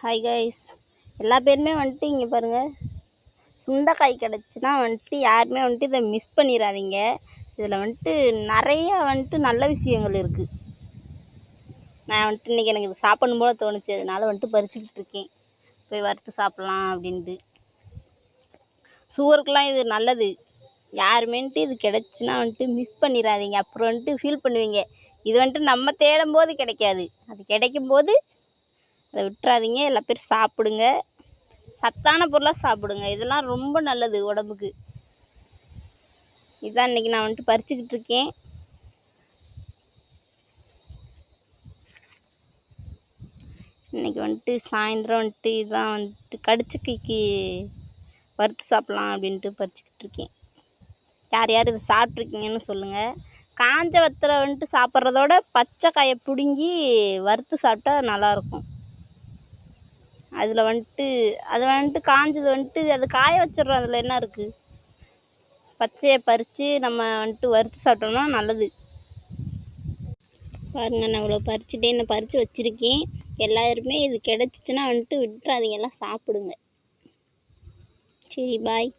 Hi guys, எல்லா பேருமே வந்துட்டு இங்கே பாருங்கள், சுண்டைக்காய் கிடச்சின்னா வந்துட்டு யாருமே வந்துட்டு இதை மிஸ் பண்ணிடாதீங்க. இதில் வந்துட்டு நிறையா வந்துட்டு நல்ல விஷயங்கள் இருக்குது. நான் வந்துட்டு இன்றைக்கி எனக்கு இது சாப்பிடணும் போல் தோணுச்சு, அதனால் வந்துட்டு பறிச்சுக்கிட்டு இருக்கேன். போய் வறுத்து சாப்பிட்லாம் அப்படின்ட்டு. சுகருக்கெலாம் இது நல்லது. யாருமேன்ட்டு இது கிடச்சின்னா வந்துட்டு மிஸ் பண்ணிடாதீங்க. அப்புறம் வந்துட்டு ஃபீல் பண்ணுவீங்க. இது வந்துட்டு நம்ம தேடும் போது கிடைக்காது, அது கிடைக்கும்போது அதை விட்டுறாதீங்க. எல்லா பேர் சாப்பிடுங்க, சத்தான பொருளாக சாப்பிடுங்க. இதெல்லாம் ரொம்ப நல்லது உடம்புக்கு. இதுதான் இன்றைக்கி நான் வந்துட்டு பறிச்சுக்கிட்டு இருக்கேன். இன்றைக்கி வந்துட்டு சாயந்தரம் வந்துட்டு இதுதான் வந்துட்டு கடிச்சிக்கைக்கு வறுத்து சாப்பிட்லாம் அப்படின்ட்டு பறிச்சுக்கிட்டு இருக்கேன். யார் யார் இதை சாப்பிட்ருக்கீங்கன்னு சொல்லுங்கள். காஞ்ச வத்தலை வந்துட்டு சாப்பிட்றதோட பச்சை காயை பிடுங்கி வறுத்து சாப்பிட்டா நல்லாயிருக்கும். அதில் வந்துட்டு அது வந்துட்டு காஞ்சது வந்துட்டு அது காய வச்சிடுறோம். அதில் என்ன இருக்குது? பச்சையை பறித்து நம்ம வந்துட்டு வறுத்து சாப்பிட்டோம்னா நல்லது. பாருங்கள், நான் இவ்வளோ பறிச்சுட்டே நான் பறித்து வச்சுருக்கேன். எல்லாருமே இது கிடச்சிச்சின்னா வந்துட்டு விட்டுறாதீங்க, எல்லாம் சாப்பிடுங்க. சரி, பாய்.